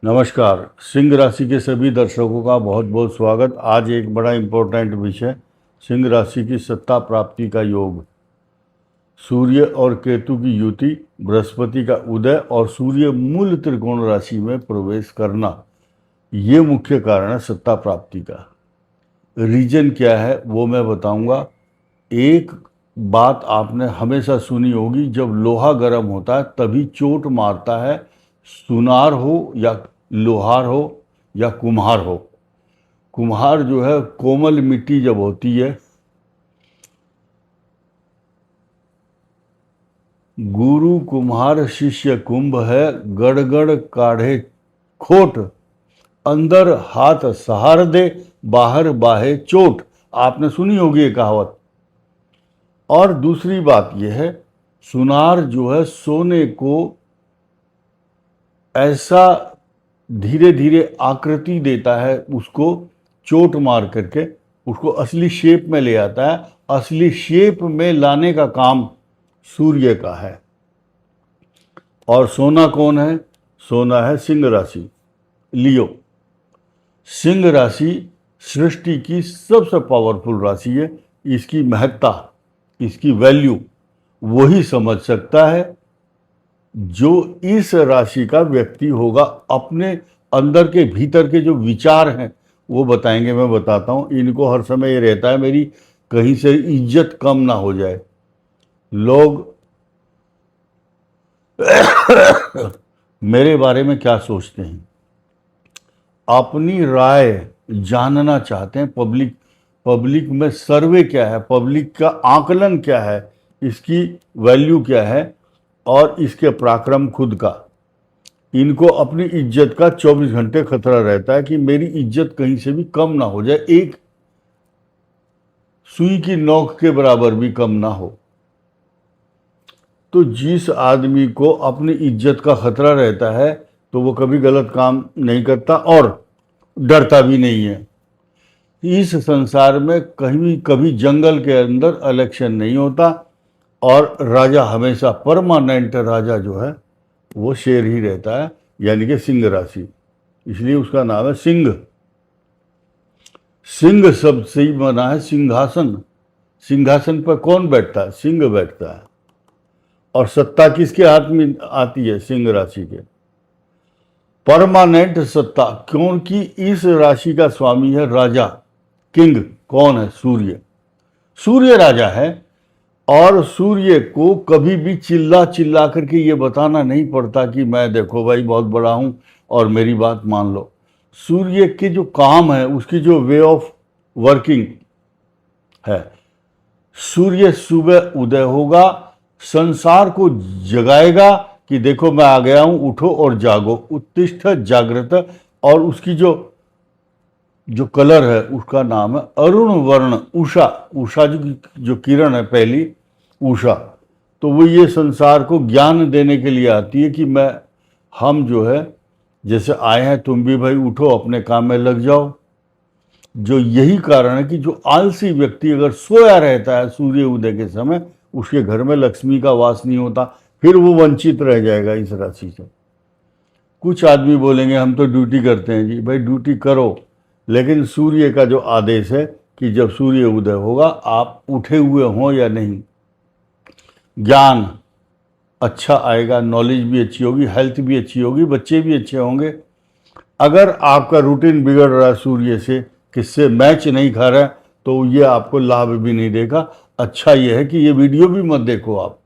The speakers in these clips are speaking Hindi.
नमस्कार। सिंह राशि के सभी दर्शकों का बहुत बहुत स्वागत। आज एक बड़ा इम्पोर्टेंट विषय, सिंह राशि की सत्ता प्राप्ति का योग, सूर्य और केतु की युति, बृहस्पति का उदय और सूर्य मूल त्रिकोण राशि में प्रवेश करना, ये मुख्य कारण है सत्ता प्राप्ति का। रीजन क्या है वो मैं बताऊंगा। एक बात आपने हमेशा सुनी होगी, जब लोहा गर्म होता है तभी चोट मारता है, सुनार हो या लोहार हो या कुम्हार हो। कुम्हार जो है कोमल मिट्टी जब होती है, गुरु कुम्हार शिष्य कुंभ है, गड़गड़ काढ़े खोट, अंदर हाथ सहार दे, बाहर बाहे चोट। आपने सुनी होगी ये कहावत। और दूसरी बात यह है, सुनार जो है सोने को ऐसा धीरे धीरे आकृति देता है, उसको चोट मार करके उसको असली शेप में ले आता है। असली शेप में लाने का काम सूर्य का है। और सोना कौन है? सोना है सिंह राशि, लियो। सिंह राशि सृष्टि की सबसे पावरफुल राशि है। इसकी महत्ता, इसकी वैल्यू वही समझ सकता है जो इस राशि का व्यक्ति होगा। अपने अंदर के भीतर के जो विचार हैं वो बताएंगे, मैं बताता हूँ। इनको हर समय ये रहता है मेरी कहीं से इज्जत कम ना हो जाए। लोग मेरे बारे में क्या सोचते हैं, अपनी राय जानना चाहते हैं। पब्लिक में सर्वे क्या है, पब्लिक का आकलन क्या है, इसकी वैल्यू क्या है और इसके पराक्रम खुद का। इनको अपनी इज्जत का 24 घंटे खतरा रहता है कि मेरी इज्जत कहीं से भी कम ना हो जाए, एक सुई की नोक के बराबर भी कम ना हो। तो जिस आदमी को अपनी इज्जत का खतरा रहता है तो वो कभी गलत काम नहीं करता और डरता भी नहीं है। इस संसार में कभी जंगल के अंदर इलेक्शन नहीं होता और राजा हमेशा परमानेंट राजा जो है वो शेर ही रहता है, यानी कि सिंह राशि। इसलिए उसका नाम है सिंह। सिंह शब्द से ही बना है सिंहासन। सिंहासन पर कौन बैठता है? सिंह बैठता है। और सत्ता किसके हाथ में आती है? सिंह राशि के। परमानेंट सत्ता, क्योंकि इस राशि का स्वामी है राजा, किंग। कौन है? सूर्य। सूर्य राजा है और सूर्य को कभी भी चिल्ला चिल्ला करके ये बताना नहीं पड़ता कि मैं देखो भाई बहुत बड़ा हूं और मेरी बात मान लो। सूर्य के जो काम है, उसकी जो वे ऑफ वर्किंग है, सूर्य सुबह उदय होगा, संसार को जगाएगा कि देखो मैं आ गया हूं, उठो और जागो, उत्तिष्ठ जागृत। और उसकी जो कलर है उसका नाम है अरुण वर्ण, उषा। उषा जो किरण है पहली, उषा। तो वो ये संसार को ज्ञान देने के लिए आती है कि हम जो है जैसे आए हैं, तुम भी भाई उठो, अपने काम में लग जाओ। जो यही कारण है कि जो आलसी व्यक्ति अगर सोया रहता है सूर्य उदय के समय, उसके घर में लक्ष्मी का वास नहीं होता, फिर वो वंचित रह जाएगा इस राशि से। कुछ आदमी बोलेंगे हम तो ड्यूटी करते हैं। जी भाई ड्यूटी करो, लेकिन सूर्य का जो आदेश है कि जब सूर्य उदय होगा आप उठे हुए हों या नहीं, ज्ञान अच्छा आएगा, नॉलेज भी अच्छी होगी, हेल्थ भी अच्छी होगी, बच्चे भी अच्छे होंगे। अगर आपका रूटीन बिगड़ रहा है सूर्य से, किससे मैच नहीं खा रहा है, तो ये आपको लाभ भी नहीं देगा। अच्छा ये है कि ये वीडियो भी मत देखो आप,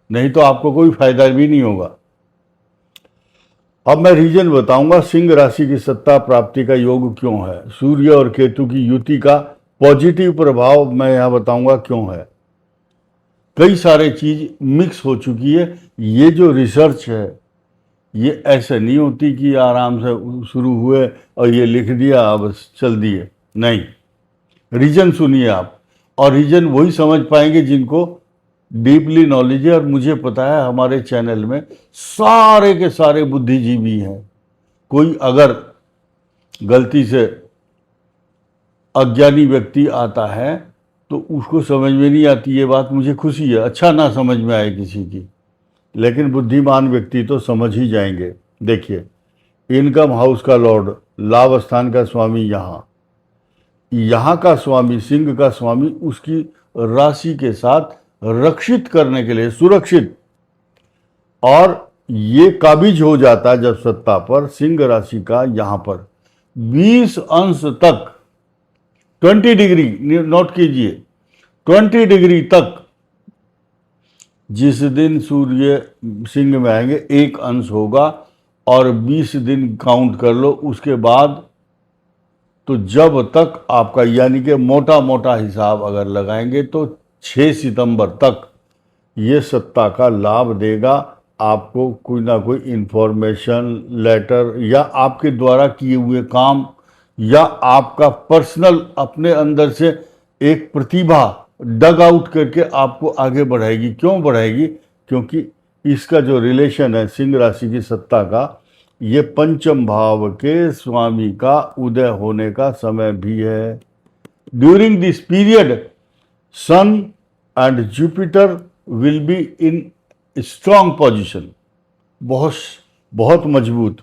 नहीं तो आपको कोई फायदा भी नहीं होगा। अब मैं रीजन बताऊंगा सिंह राशि की सत्ता प्राप्ति का योग क्यों है। सूर्य और केतु की युति का पॉजिटिव प्रभाव मैं यहां बताऊंगा क्यों है। कई सारे चीज मिक्स हो चुकी है। ये जो रिसर्च है ये ऐसे नहीं होती कि आराम से शुरू हुए और ये लिख दिया अब चल दिए, नहीं। रीजन सुनिए आप, और रीजन वही समझ पाएंगे जिनको डीपली नॉलेज है। और मुझे पता है हमारे चैनल में सारे के सारे बुद्धिजीवी हैं। कोई अगर गलती से अज्ञानी व्यक्ति आता है तो उसको समझ में नहीं आती ये बात, मुझे खुशी है। अच्छा ना समझ में आए किसी की, लेकिन बुद्धिमान व्यक्ति तो समझ ही जाएंगे। देखिए, इनकम हाउस का लॉर्ड, लाभ स्थान का स्वामी यहाँ का स्वामी, सिंह का स्वामी उसकी राशि के साथ रक्षित करने के लिए, सुरक्षित, और ये काबिज हो जाता है जब सत्ता पर सिंह राशि का यहाँ पर 20 अंश तक, 20 डिग्री नोट कीजिए, 20 डिग्री तक, जिस दिन सूर्य सिंह में आएंगे 1 अंश होगा, और 20 दिन काउंट कर लो उसके बाद, तो जब तक आपका, यानी कि मोटा मोटा हिसाब अगर लगाएंगे तो 6 सितंबर तक ये सत्ता का लाभ देगा आपको। कोई ना कोई इन्फॉर्मेशन लेटर या आपके द्वारा किए हुए काम या आपका पर्सनल अपने अंदर से एक प्रतिभा डग आउट करके आपको आगे बढ़ाएगी। क्यों बढ़ाएगी? क्योंकि इसका जो रिलेशन है सिंह राशि की सत्ता का, ये पंचम भाव के स्वामी का उदय होने का समय भी है। During this period sun and Jupiter will be in strong position, बहुत मजबूत।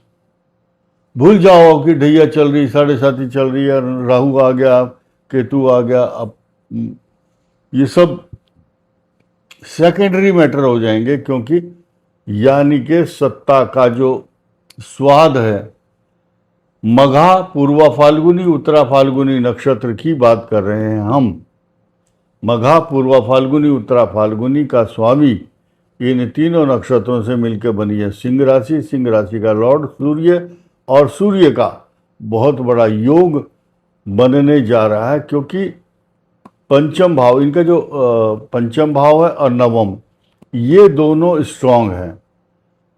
भूल जाओ कि ढैया चल रही, 7.5 चल रही है, राहु आ गया, केतु आ गया, अब ये सब सेकेंडरी मैटर हो जाएंगे, क्योंकि यानी कि सत्ता का जो स्वाद है, मघा, पूर्वा फाल्गुनी, उत्तरा फाल्गुनी नक्षत्र की बात कर रहे हैं हम। मघा, पूर्वा फाल्गुनी, उत्तरा फाल्गुनी का स्वामी इन तीनों नक्षत्रों से मिलकर बनी है सिंह राशि। सिंह राशि का लॉर्ड सूर्य, और सूर्य का बहुत बड़ा योग बनने जा रहा है, क्योंकि पंचम भाव, इनका जो पंचम भाव है और नवम, ये दोनों स्ट्रांग हैं।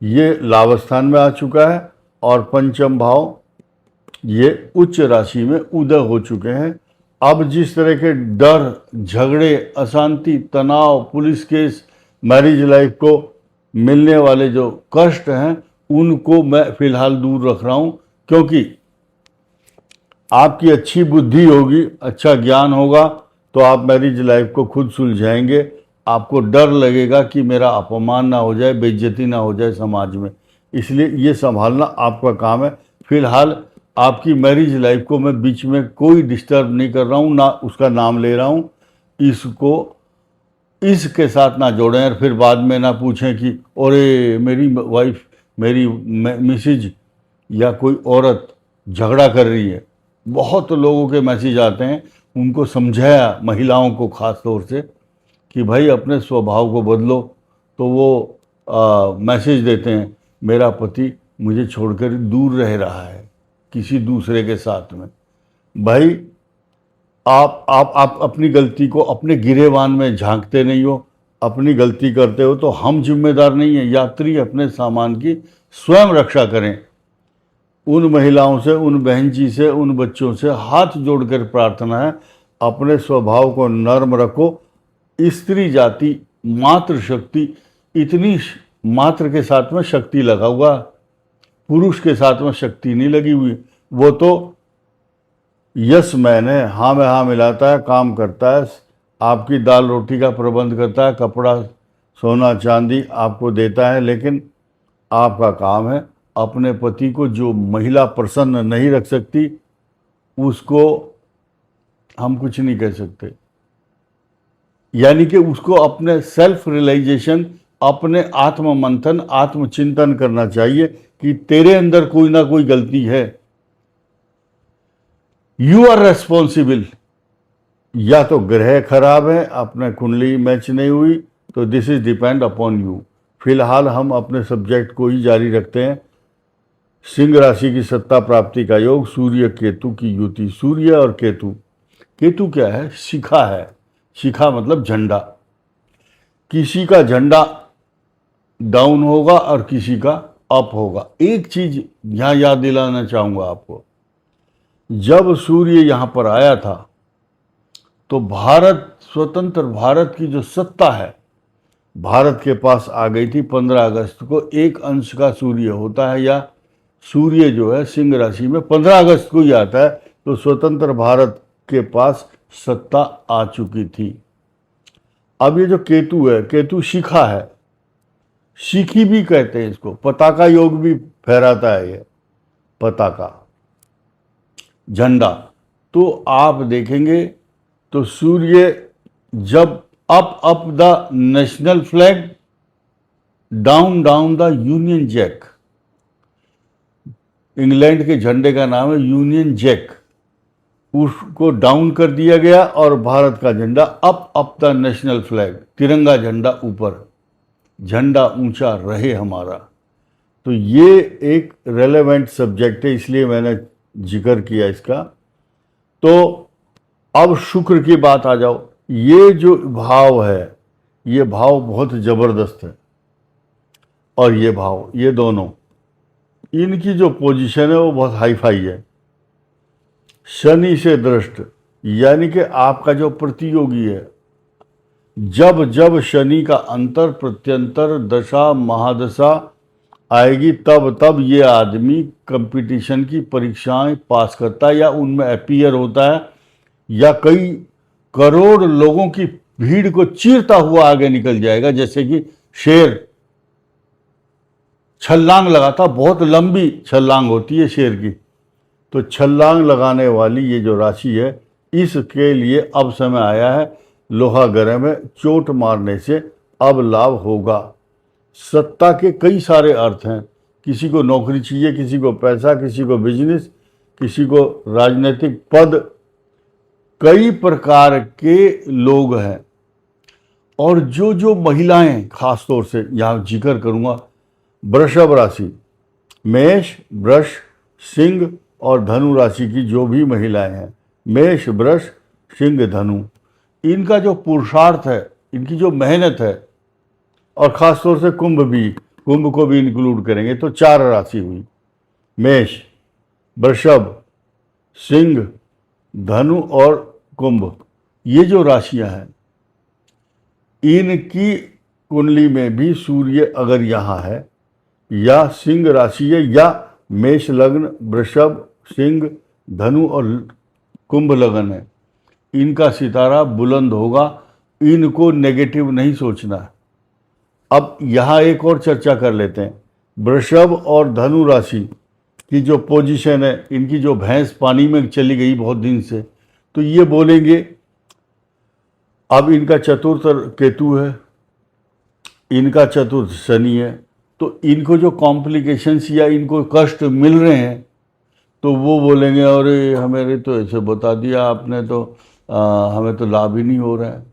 ये लाभ स्थान में आ चुका है और पंचम भाव ये उच्च राशि में उदय हो चुके हैं। अब जिस तरह के डर, झगड़े, अशांति, तनाव, पुलिस केस, मैरिज लाइफ को मिलने वाले जो कष्ट हैं, उनको मैं फिलहाल दूर रख रहा हूं, क्योंकि आपकी अच्छी बुद्धि होगी, अच्छा ज्ञान होगा, तो आप मैरिज लाइफ को खुद सुलझाएंगे। आपको डर लगेगा कि मेरा अपमान ना हो जाए, बेइज्जती ना हो जाए समाज में, इसलिए ये संभालना आपका काम है। फिलहाल आपकी मैरिज लाइफ को मैं बीच में कोई डिस्टर्ब नहीं कर रहा हूँ, ना उसका नाम ले रहा हूँ। इसको इसके साथ ना जोड़ें और फिर बाद में ना पूछें कि अरे मेरी वाइफ, मेरी मिसेज या कोई औरत झगड़ा कर रही है। बहुत लोगों के मैसेज आते हैं, उनको समझाया, महिलाओं को ख़ास तौर से, कि भाई अपने स्वभाव को बदलो, तो वो मैसेज देते हैं मेरा पति मुझे छोड़कर दूर रह रहा है किसी दूसरे के साथ में। भाई आप अपनी गलती को अपने गिरेबान में झांकते नहीं हो, अपनी गलती करते हो तो हम जिम्मेदार नहीं हैं। यात्री अपने सामान की स्वयं रक्षा करें। उन महिलाओं से, उन बहन जी से, उन बच्चों से हाथ जोड़कर प्रार्थना है, अपने स्वभाव को नर्म रखो। स्त्री जाति, मातृ शक्ति, इतनी मात्र के साथ में शक्ति लगा हुआ, पुरुष के साथ में शक्ति नहीं लगी हुई। वो तो यस मैन है, हाँ में हाँ मिलाता है, काम करता है, आपकी दाल रोटी का प्रबंध करता है, कपड़ा सोना चांदी आपको देता है, लेकिन आपका काम है अपने पति को, जो महिला प्रसन्न नहीं रख सकती उसको हम कुछ नहीं कह सकते। यानी कि उसको अपने सेल्फ रियलाइजेशन, अपने आत्म मंथन, आत्मचिंतन करना चाहिए कि तेरे अंदर कोई ना कोई गलती है। You are responsible. या तो ग्रह खराब है, अपने कुंडली मैच नहीं हुई, तो this is depend upon you. फिलहाल हम अपने सब्जेक्ट को ही जारी रखते हैं। सिंह राशि की सत्ता प्राप्ति का योग, सूर्य केतु की युति। सूर्य और केतु, केतु क्या है? शिखा है। शिखा मतलब झंडा। किसी का झंडा डाउन होगा और किसी का अप होगा। एक चीज यहां याद दिलाना चाहूंगा आपको, जब सूर्य यहां पर आया था तो भारत, स्वतंत्र भारत की जो सत्ता है भारत के पास आ गई थी। 15 अगस्त को 1 अंश का सूर्य होता है, या सूर्य जो है सिंह राशि में 15 अगस्त को ही आता है, तो स्वतंत्र भारत के पास सत्ता आ चुकी थी। अब ये जो केतु है, केतु शिखा है, शिखी भी कहते हैं इसको, पताका योग भी फहराता है ये। पताका, झंडा। तो आप देखेंगे तो सूर्य जब up the national flag, down down the union Jack. England के झंडे का नाम है यूनियन जैक, उसको डाउन कर दिया गया और भारत का झंडा अप द नेशनल फ्लैग, तिरंगा झंडा ऊपर, झंडा ऊंचा रहे हमारा। तो ये एक रेलेवेंट सब्जेक्ट है, इसलिए मैंने जिक्र किया इसका। तो अब शुक्र की बात आ जाओ। ये जो भाव है, ये भाव बहुत जबरदस्त है, और ये भाव, ये दोनों, इनकी जो पोजीशन है वो बहुत हाई फाई है। शनि से दृष्ट, यानी कि आपका जो प्रतियोगी है, जब जब शनि का अंतर प्रत्यंतर दशा महादशा आएगी, तब तब ये आदमी कंपटीशन की परीक्षाएं पास करता है या उनमें अपीयर होता है, या कई करोड़ लोगों की भीड़ को चीरता हुआ आगे निकल जाएगा। जैसे कि शेर छलांग लगाता, बहुत लंबी छलांग होती है शेर की, तो छलांग लगाने वाली ये जो राशि है, इसके लिए अब समय आया है। लोहा गर्म है, चोट मारने से अब लाभ होगा। सत्ता के कई सारे अर्थ हैं, किसी को नौकरी चाहिए, किसी को पैसा, किसी को बिजनेस, किसी को राजनीतिक पद, कई प्रकार के लोग हैं। और जो जो महिलाएं, खास तौर से यहाँ जिक्र करूँगा, वृषभ राशि, मेष, वृष, सिंह और धनु राशि की जो भी महिलाएं हैं, मेष, वृष, सिंह, धनु, इनका जो पुरुषार्थ है, इनकी जो मेहनत है, और ख़ास तौर से कुंभ भी, कुंभ को भी इंक्लूड करेंगे तो 4 राशि हुई, मेष, वृषभ, सिंह, धनु और कुंभ। ये जो राशियां हैं, इनकी कुंडली में भी सूर्य अगर यहाँ है, या सिंह राशि है, या मेष लग्न, वृषभ, सिंह, धनु और कुंभ लगन है, इनका सितारा बुलंद होगा। इनको नेगेटिव नहीं सोचना है। अब यहाँ एक और चर्चा कर लेते हैं। वृषभ और धनु राशि की जो पोजीशन है, इनकी जो भैंस पानी में चली गई बहुत दिन से, तो ये बोलेंगे, अब इनका चतुर्थ केतु है, इनका चतुर्थ शनि है, तो इनको जो कॉम्प्लिकेशंस या इनको कष्ट मिल रहे हैं, तो वो बोलेंगे, अरे हमें तो ऐसे बता दिया आपने, तो हमें तो लाभ ही नहीं हो रहा है।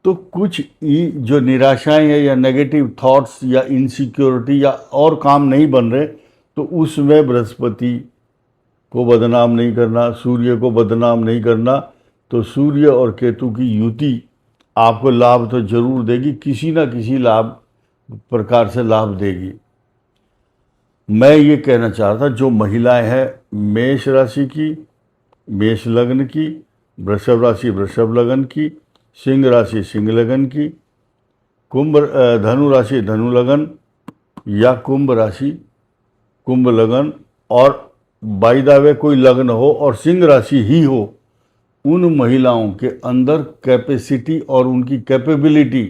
तो कुछ जो निराशाएं हैं या नेगेटिव थॉट्स या इनसिक्योरिटी या और काम नहीं बन रहे, तो उसमें बृहस्पति को बदनाम नहीं करना, सूर्य को बदनाम नहीं करना। तो सूर्य और केतु की युति आपको लाभ तो जरूर देगी, किसी ना किसी लाभ प्रकार से लाभ देगी। मैं ये कहना चाह रहा था, जो महिलाएं हैं मेष राशि की, मेष लग्न की, वृषभ राशि वृषभ लगन की, सिंह राशि सिंह लगन की, धनु राशि धनु लगन, या कुंभ राशि कुंभ लगन, और बाय द वे कोई लग्न हो और सिंह राशि ही हो, उन महिलाओं के अंदर कैपेसिटी और उनकी capability,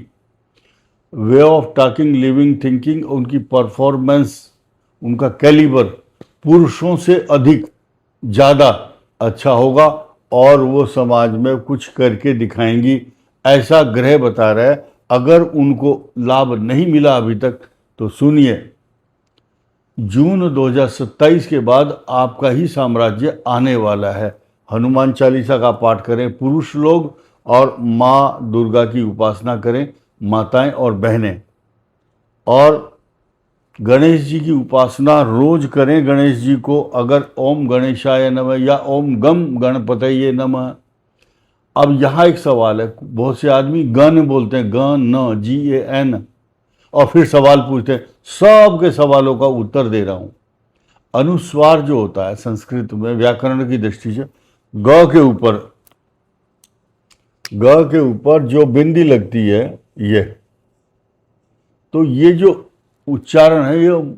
way of talking, living, thinking, उनकी परफॉर्मेंस, उनका कैलिबर पुरुषों से अधिक ज़्यादा अच्छा होगा, और वो समाज में कुछ करके दिखाएंगी, ऐसा ग्रह बता रहा है। अगर उनको लाभ नहीं मिला अभी तक, तो सुनिए, जून 2027 के बाद आपका ही साम्राज्य आने वाला है। हनुमान चालीसा का पाठ करें पुरुष लोग, और माँ दुर्गा की उपासना करें माताएं और बहनें, और गणेश जी की उपासना रोज करें गणेश जी को। अगर ओम गणेशाय नमः या ओम गम गणपतये नमः। अब यहाँ एक सवाल है, बहुत से आदमी गण बोलते हैं, गण न GAN, और फिर सवाल पूछते हैं। सब के सवालों का उत्तर दे रहा हूँ। अनुस्वार जो होता है संस्कृत में व्याकरण की दृष्टि से, ग के ऊपर जो बिंदी लगती है, ये, तो ये जो उच्चारण है, ये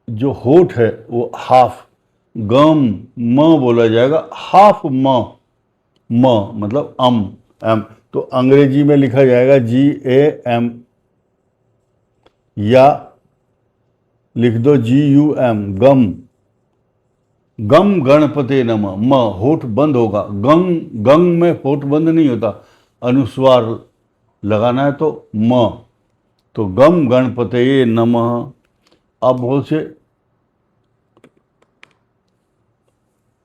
जो होठ है वो हाफ, गम म बोला जाएगा, हाफ म मतलब एम, तो अंग्रेजी में लिखा जाएगा GAM, या लिख दो GUM, गम। गम गणपते नमः, म होठ बंद होगा, गंग गंग में होठ बंद नहीं होता, अनुस्वार लगाना है तो म, तो गम गणपते नमः। अब बहुत से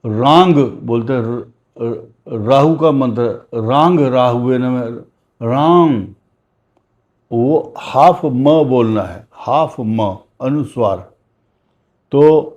रांग बोलते हैं, राहु का मंत्र, रांग राहुए नमः, रांग, वो हाफ म बोलना है, हाफ म अनुस्वार। तो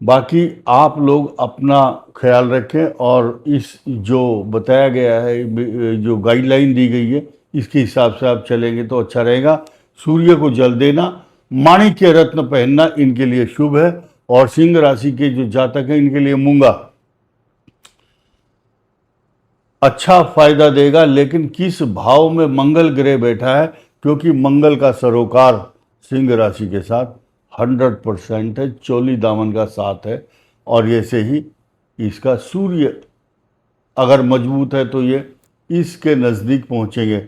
बाकी आप लोग अपना ख्याल रखें और इस जो बताया गया है, जो गाइडलाइन दी गई है, इसके हिसाब से आप चलेंगे तो अच्छा रहेगा। सूर्य को जल देना, माणिक्य रत्न पहनना इनके लिए शुभ है। और सिंह राशि के जो जातक हैं इनके लिए मूंगा अच्छा फायदा देगा, लेकिन किस भाव में मंगल ग्रह बैठा है, क्योंकि मंगल का सरोकार सिंह राशि के साथ 100% है, चोली दामन का साथ है। और ऐसे ही इसका सूर्य अगर मजबूत है तो ये इसके नज़दीक पहुंचेंगे,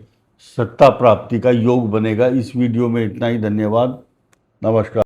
सत्ता प्राप्ति का योग बनेगा। इस वीडियो में इतना ही, धन्यवाद, नमस्कार।